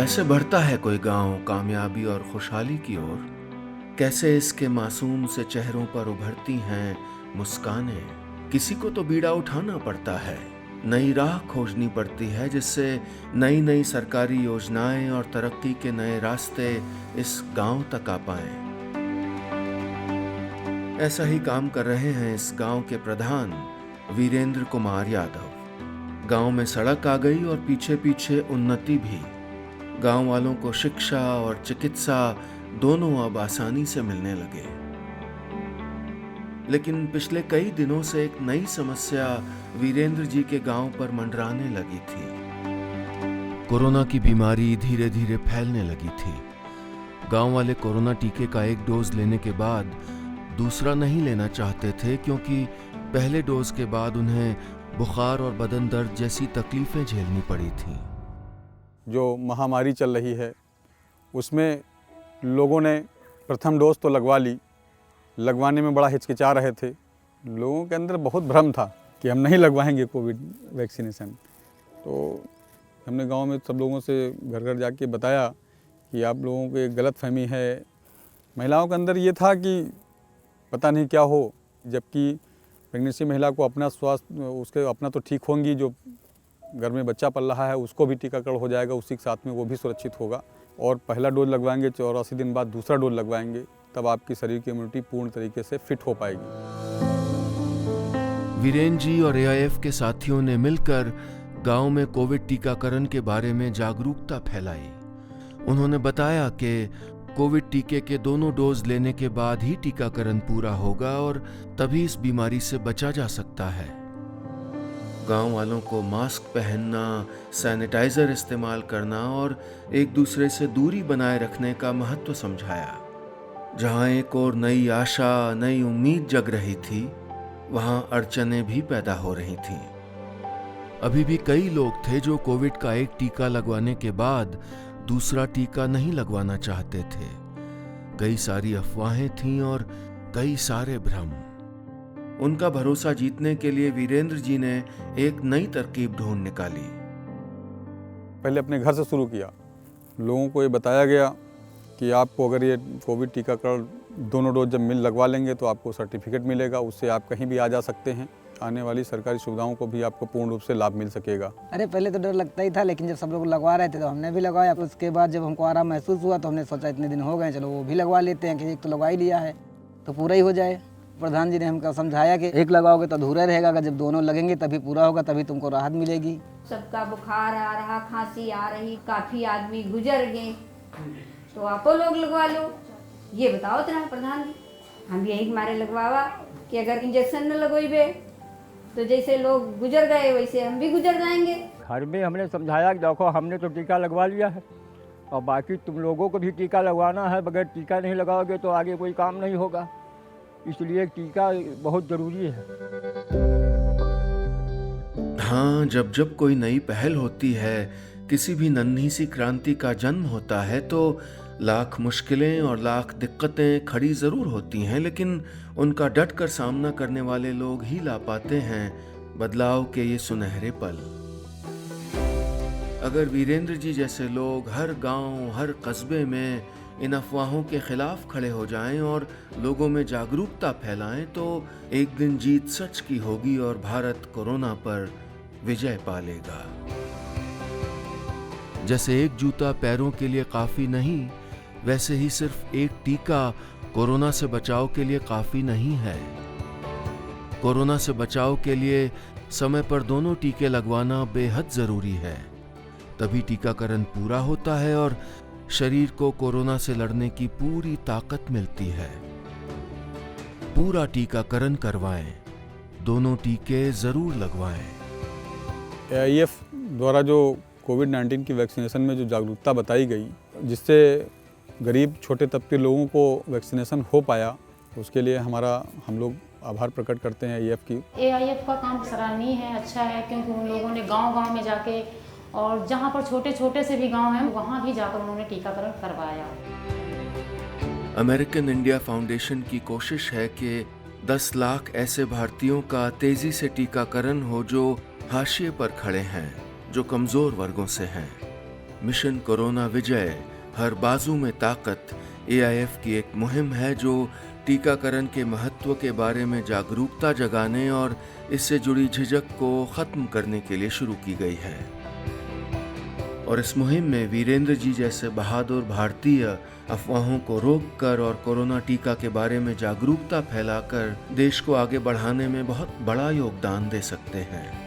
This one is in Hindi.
कैसे बढ़ता है कोई गांव कामयाबी और खुशहाली की ओर? कैसे इसके मासूम से चेहरों पर उभरती हैं मुस्कानें? किसी को तो बीड़ा उठाना पड़ता है, नई राह खोजनी पड़ती है जिससे नई नई सरकारी योजनाएं और तरक्की के नए रास्ते इस गांव तक आ पाएं। ऐसा ही काम कर रहे हैं इस गांव के प्रधान वीरेंद्र कुमार यादव। गांव में सड़क आ गई और पीछे पीछे उन्नति भी। गांव वालों को शिक्षा और चिकित्सा दोनों अब आसानी से मिलने लगे। लेकिन पिछले कई दिनों से एक नई समस्या वीरेंद्र जी के गांव पर मंडराने लगी थी। कोरोना की बीमारी धीरे धीरे फैलने लगी थी। गांव वाले कोरोना टीके का एक डोज लेने के बाद दूसरा नहीं लेना चाहते थे, क्योंकि पहले डोज के बाद उन्हें बुखार और बदन दर्द जैसी तकलीफें झेलनी पड़ी थीं। जो महामारी चल रही है उसमें लोगों ने प्रथम डोज तो लगवा ली। लगवाने में बड़ा हिचकिचा रहे थे। लोगों के अंदर बहुत भ्रम था कि हम नहीं लगवाएंगे कोविड वैक्सीनेशन। तो हमने गांव में सब लोगों से घर घर जाके बताया कि आप लोगों को एक गलत फहमी है। महिलाओं के अंदर ये था कि पता नहीं क्या हो, जबकि प्रेगनेंसी महिला को अपना स्वास्थ्य उसके अपना तो ठीक होंगी, जो घर में बच्चा पल रहा है उसको भी टीकाकरण हो जाएगा, उसी के साथ में वो भी सुरक्षित होगा। और पहला डोज लगवाएंगे 84 दिन बाद दूसरा डोज लगवाएंगे, तब आपकी शरीर की इम्यूनिटी पूर्ण तरीके से फिट हो पाएगी। वीरेंद्र जी और एआईएफ के साथियों ने मिलकर गांव में कोविड टीकाकरण के बारे में जागरूकता फैलाई। उन्होंने बताया कि कोविड टीके के दोनों डोज लेने के बाद ही टीकाकरण पूरा होगा और तभी इस बीमारी से बचा जा सकता है। गांव वालों को मास्क पहनना, सैनिटाइजर इस्तेमाल करना और एक दूसरे से दूरी बनाए रखने का महत्व समझाया। जहां एक और नई आशा, नई उम्मीद जग रही थी, वहां अड़चनें भी पैदा हो रही थीं। अभी भी कई लोग थे जो कोविड का एक टीका लगवाने के बाद दूसरा टीका नहीं लगवाना चाहते थे। कई सारी अफवाहें थीं और कई सारे भ्रम। उनका भरोसा जीतने के लिए वीरेंद्र जी ने एक नई तरकीब ढूंढ निकाली। पहले अपने घर से शुरू किया। लोगों को ये बताया गया कि आपको अगर ये कोविड टीकाकरण दोनों डोज जब लगवा लेंगे तो आपको सर्टिफिकेट मिलेगा, उससे आप कहीं भी आ जा सकते हैं। आने वाली सरकारी सुविधाओं को भी आपको पूर्ण रूप से लाभ मिल सकेगा। अरे पहले तो डर लगता ही था, लेकिन जब सब लोग लगवा रहे थे तो हमने भी लगवाया। उसके बाद जब हमको आराम महसूस हुआ तो हमने सोचा इतने दिन हो गए, चलो वो भी लगवा लेते हैं कि एक तो लगवा ही लिया है तो पूरा ही हो जाए। प्रधान जी ने हमको समझाया कि एक लगाओगे तो अधूरा रहेगा, अगर जब दोनों लगेंगे तभी पूरा होगा, तभी तुमको राहत मिलेगी। सबका बुखार आ रहा, खांसी आ रही, काफ़ी आदमी गुजर गए, तो आपो लोग लगवा लो। ये बताओ तेरा प्रधान जी, हम यही हमारे लगवावा कि अगर इंजेक्शन न लगोइबे तो जैसे लोग गुजर गए वैसे हम भी गुजर जाएंगे। घर में हमने समझाया कि देखो हमने तो टीका लगवा लिया है और बाकी तुम लोगों को भी टीका लगवाना है। बगैर टीका नहीं लगाओगे तो आगे कोई काम नहीं होगा, इसलिए टीका बहुत ज़रूरी है। हाँ, जब जब कोई नई पहल होती है, किसी भी नन्ही सी क्रांति का जन्म होता है, तो लाख मुश्किलें और लाख दिक्कतें खड़ी जरूर होती हैं, लेकिन उनका डट कर सामना करने वाले लोग ही ला पाते हैं बदलाव के ये सुनहरे पल। अगर वीरेंद्र जी जैसे लोग हर गांव, हर कस्बे में इन अफवाहों के खिलाफ खड़े हो जाएं और लोगों में जागरूकता फैलाएं, तो एक दिन जीत सच की होगी और भारत कोरोना पर विजय पा लेगा। जैसे एक जूता पैरों के लिए काफी नहीं, वैसे ही सिर्फ एक टीका कोरोना से बचाव के लिए काफी नहीं है। कोरोना से बचाव के लिए समय पर दोनों टीके लगवाना बेहद जरूरी है। तभी टीकाकरण पूरा होता है और शरीर को कोरोना से लड़ने की पूरी ताकत मिलती है। पूरा टीकाकरण करवाएं, दोनों टीके जरूर लगवाएं। एआईएफ द्वारा जो कोविड-19 की वैक्सीनेशन में जो जागरूकता बताई गई, जिससे गरीब छोटे तबके लोगों को वैक्सीनेशन हो पाया, उसके लिए हम लोग आभार प्रकट करते हैं एआईएफ की। एआईएफ का काम सराहनीय है, अच्छा है, क्योंकि उन लोगों ने गांव-गांव में जाके और जहां पर छोटे-छोटे से भी गांव हैं वहां भी जाकर उन्होंने टीकाकरण करवाया। अमेरिकन इंडिया फाउंडेशन की कोशिश है कि 10 लाख ऐसे भारतीयों का तेजी से टीकाकरण हो जो हाशिए पर खड़े हैं, जो कमजोर वर्गों से हैं। मिशन कोरोना विजय, हर बाजू में ताकत AIF की एक मुहिम है जो टीकाकरण के महत्व के बारे में जागरूकता जगाने और इससे जुड़ी झिझक को खत्म करने के लिए शुरू की गई है। और इस मुहिम में वीरेंद्र जी जैसे बहादुर भारतीय अफवाहों को रोककर और कोरोना टीका के बारे में जागरूकता फैलाकर देश को आगे बढ़ाने में बहुत बड़ा योगदान दे सकते हैं।